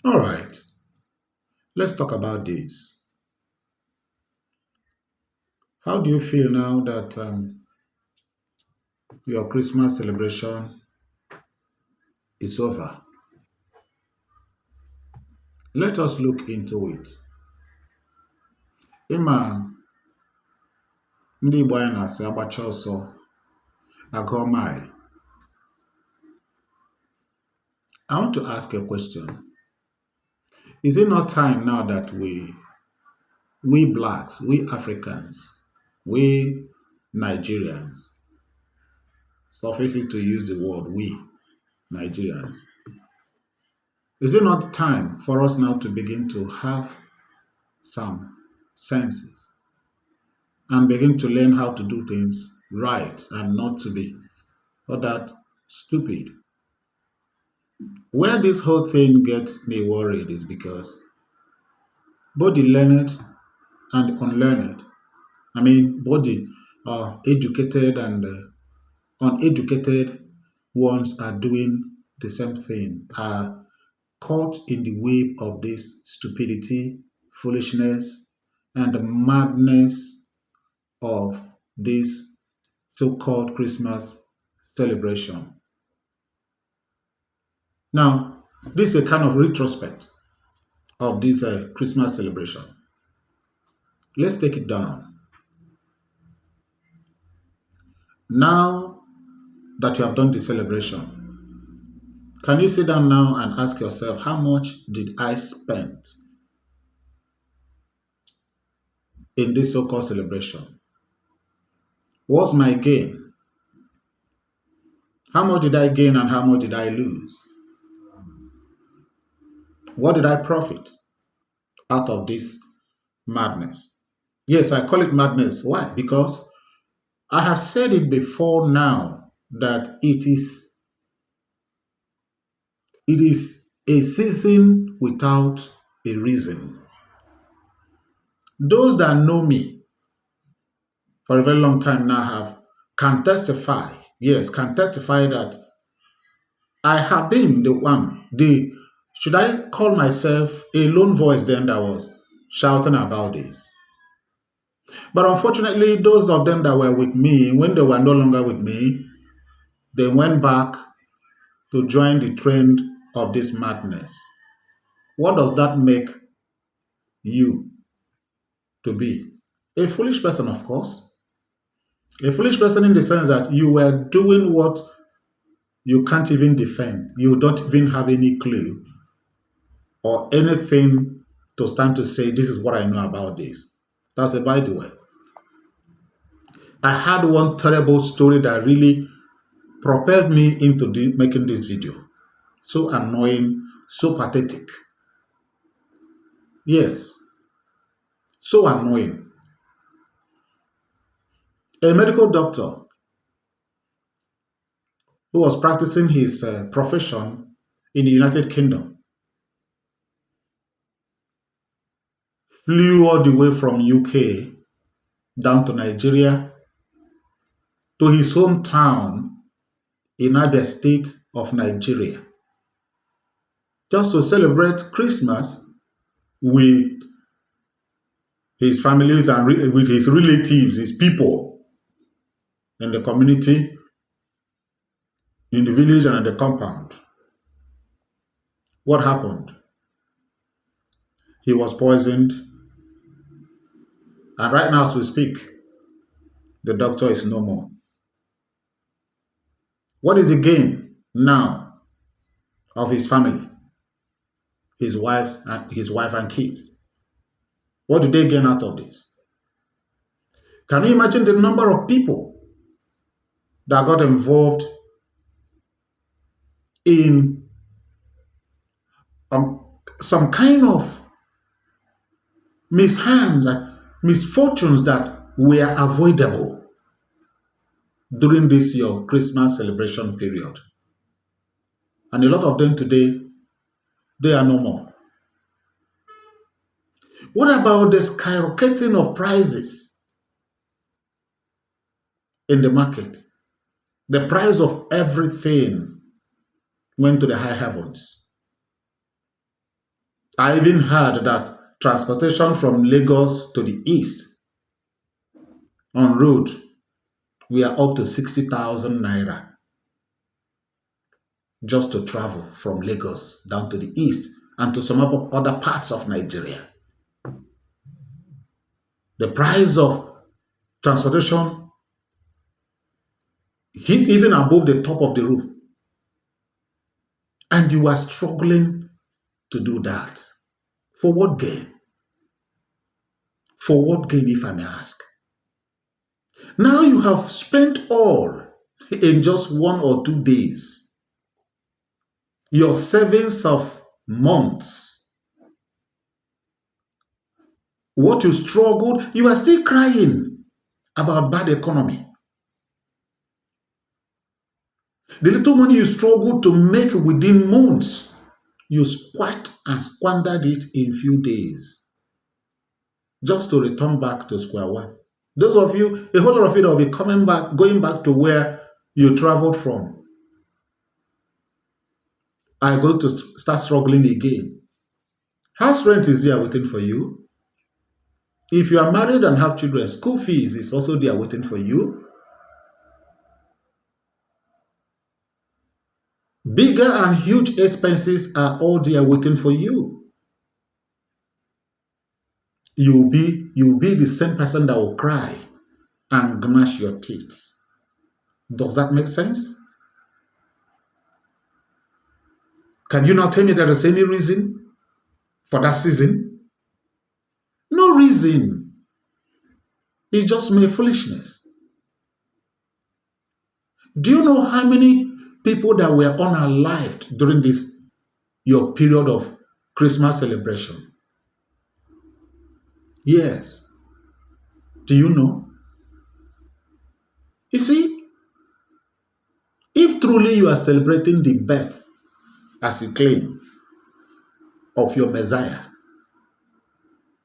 All right, let's talk about this. How do you feel now that your Christmas celebration is over? Let us look into it. Ịma ndị Igbo anyị na-asị agbacha ọsọ agụọ mile. I want to ask a question. Is it not time now that we blacks, we Africans, we Nigerians, suffice it to use the word we Nigerians, is it not time for us now to begin to have some senses and begin to learn how to do things right and not to be all that stupid? Where this whole thing gets me worried is because both the learned and unlearned, I mean, both the educated and uneducated ones are doing the same thing, are caught in the wave of this stupidity, foolishness, and the madness of this so called Christmas celebration. Now, this is a kind of retrospect of this Christmas celebration. Let's take it down. Now that you have done the celebration, can you sit down now and ask yourself, how much did I spend in this so called celebration? What's my gain? How much did I gain and how much did I lose? What did I profit out of this madness? Yes, I call it madness. Why? Because I have said it before now that it is a season without a reason. Those that know me for a very long time now have can testify, yes, can testify that I have been the one, the should I call myself a lone voice then that was shouting about this. But unfortunately, those of them that were with me, when they were no longer with me, they went back to join the trend of this madness. What does that make you to be? A foolish person, of course. A foolish person in the sense that you were doing what you can't even defend. You don't even have any clue or anything to stand to say, this is what I know about this. That's a by the way. I had one terrible story that really propelled me into making this video. So annoying, so pathetic. Yes, so annoying. A medical doctor who was practicing his profession in the United Kingdom flew all the way from UK down to Nigeria to his hometown in Abia State of Nigeria just to celebrate Christmas with his families and with his relatives, his people in the community, in the village and at the compound. What happened? He was poisoned, and right now as we speak, the doctor is no more. What is the gain now of his family, his wife and kids? What do they gain out of this? Can you imagine the number of people that got involved in some kind of mishaps and misfortunes that were avoidable during this year Christmas celebration period? And a lot of them today, they are no more. What about the skyrocketing of prices in the market? The price of everything went to the high heavens. I even heard that transportation from Lagos to the east on road, we are up to 60,000 naira just to travel from Lagos down to the east and to some of other parts of Nigeria. The price of transportation hit even above the top of the roof, and you are struggling to do that. For what gain? For what gain, if I may ask? Now you have spent all in just 1 or 2 days, your savings of months, what you struggled, you are still crying about bad economy. The little money you struggled to make within months, you squat and squandered it in few days just to return back to square one. Those of you, a whole lot of you that will be coming back, going back to where you traveled from, are going to start struggling again. House rent is there waiting for you. If you are married and have children, school fees is also there waiting for you. Bigger and huge expenses are all there waiting for you. You'll be the same person that will cry and gnash your teeth. Does that make sense? Can you now tell me there is any reason for that season? No reason. It's just mere foolishness. Do you know how many people that were unalived during this your period of Christmas celebration? Yes. Do you know? You see, if truly you are celebrating the birth, as you claim, of your Messiah,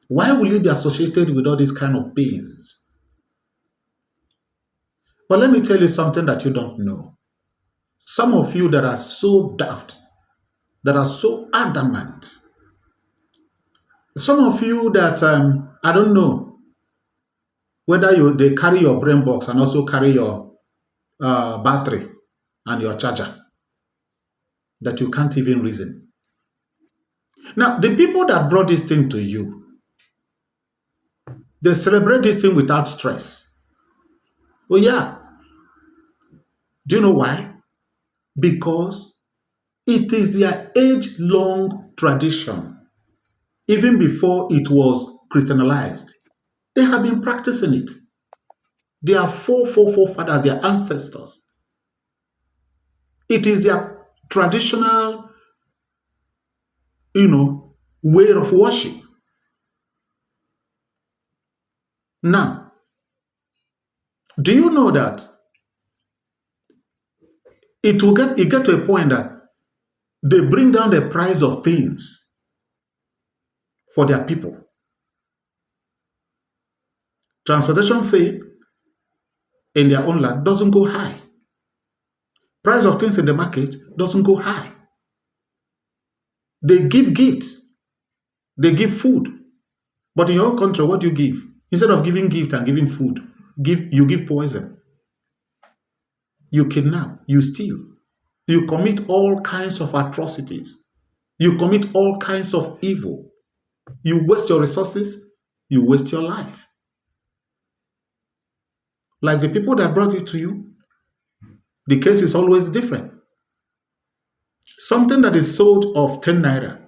why will you be associated with all these kind of pains? But let me tell you something that you don't know. Some of you that are so daft, that are so adamant, some of you that I don't know whether they carry your brain box and also carry your battery and your charger, that you can't even reason. Now, the people that brought this thing to you, they celebrate this thing without stress. Oh yeah. Do you know why? Because it is their age-long tradition. Even before it was Christianized, they have been practicing it. Their forefathers, their ancestors. It is their traditional, way of worship. Now, do you know that it get to a point that they bring down the price of things for their people? Transportation fee in their own land doesn't go high. Price of things in the market doesn't go high. They give gifts, they give food. But in your country, what do you give? Instead of giving gift and giving food, you give poison. You kidnap, you steal, you commit all kinds of atrocities, you commit all kinds of evil, you waste your resources, you waste your life. Like the people that brought it to you, the case is always different. Something that is sold of 10 naira,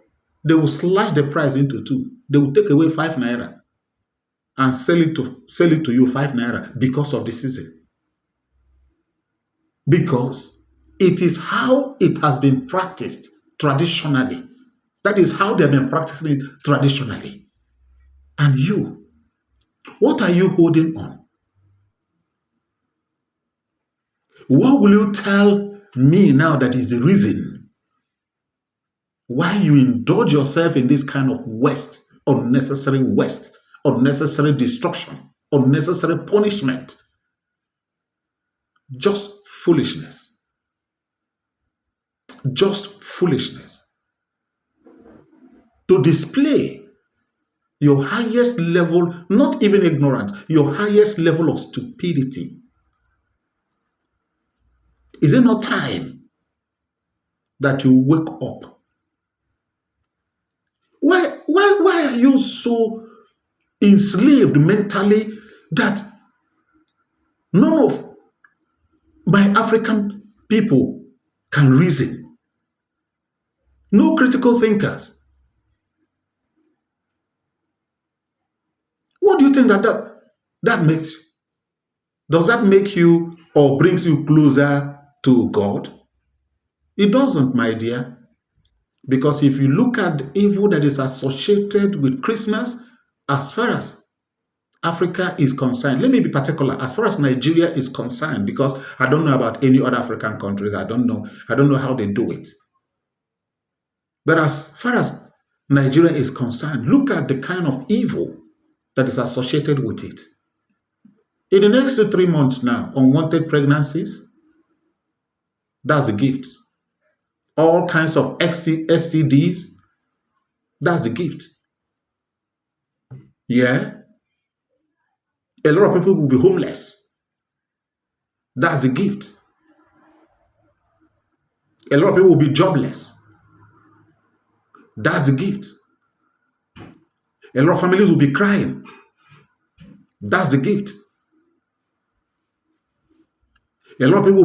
they will slash the price into two. They will take away 5 naira and sell it to you 5 naira because of the season. Because it is how it has been practiced traditionally. That is how they've been practicing it traditionally. And you, what are you holding on? What will you tell me now that is the reason why you indulge yourself in this kind of waste, unnecessary destruction, unnecessary punishment? Just foolishness. Just foolishness. to display your highest level, not even ignorance, your highest level of stupidity. Is it not time that you wake up? Why are you so enslaved mentally that none of my African people can reason? No critical thinkers. What do you think that makes? Does that make you or brings you closer to God? It doesn't, my dear. Because if you look at the evil that is associated with Christmas, as far as Africa is concerned, let me be particular, as far as Nigeria is concerned, because I don't know about any other African countries. I don't know. I don't know how they do it. But as far as Nigeria is concerned, look at the kind of evil that is associated with it. In the next 3 months now, unwanted pregnancies, that's the gift. All kinds of STDs, that's the gift. Yeah. A lot of people will be homeless. That's the gift. A lot of people will be jobless. That's the gift. A lot of families will be crying. That's the gift. A lot of people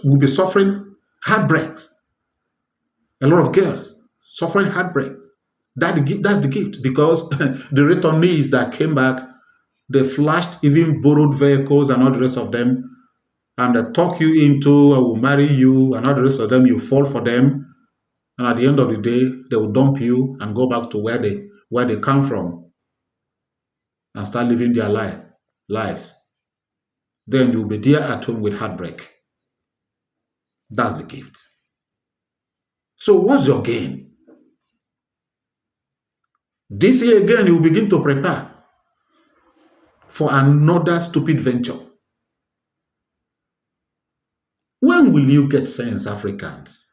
will be suffering heartbreaks. A lot of girls suffering heartbreak. That's the gift, because the returnees that came back, they flashed even borrowed vehicles and all the rest of them, and they talk you into, I will marry you, and all the rest of them, you fall for them, and at the end of the day, they will dump you and go back to where they come from and start living their lives. Then you'll be there at home with heartbreak. That's the gift. So what's your gain? This year again, you will begin to prepare for another stupid venture. When will you get sense, Africans?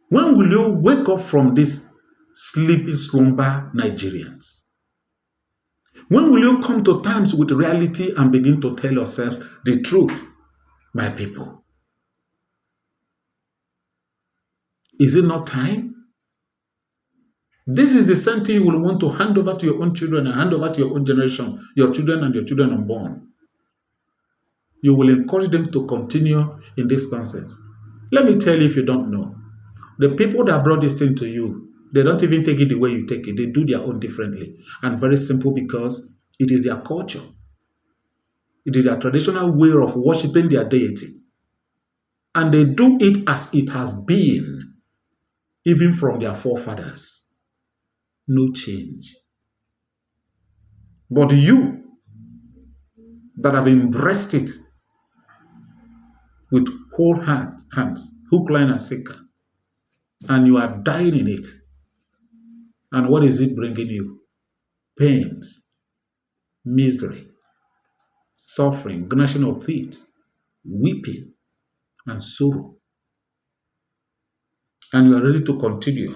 When will you wake up from this sleepy slumber, Nigerians? When will you come to terms with reality and begin to tell yourselves the truth, my people? Is it not time? This is the same thing you will want to hand over to your own children and hand over to your own generation, your children and your children unborn. You will encourage them to continue in this nonsense. Let me tell you, if you don't know, the people that brought this thing to you, they don't even take it the way you take it. They do their own differently. And very simple, because it is their culture. It is their traditional way of worshiping their deity. And they do it as it has been, even from their forefathers. No change. But you that have embraced it with whole hands, hook, line, and sinker, and you are dying in it. And what is it bringing you? Pains, misery, suffering, gnashing of teeth, weeping, and sorrow. And you are ready to continue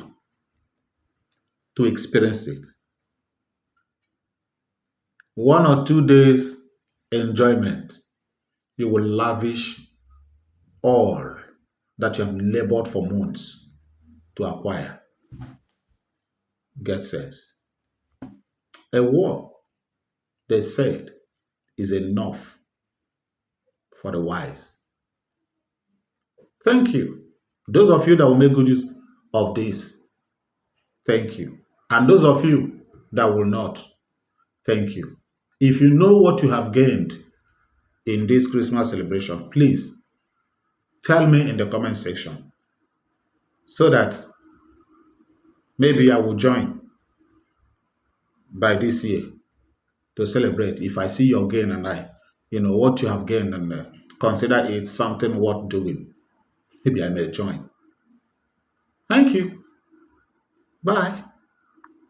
to experience it. 1 or 2 days enjoyment, you will lavish all that you have labored for months to acquire. Get sense. A war, they said, is enough for the wise. Thank you. Those of you that will make good use of this, thank you. And those of you that will not, thank you. If you know what you have gained in this Christmas celebration, please tell me in the comment section so that maybe I will join by this year to celebrate. If I see your gain and what you have gained, and consider it something worth doing, maybe I may join. Thank you. Bye.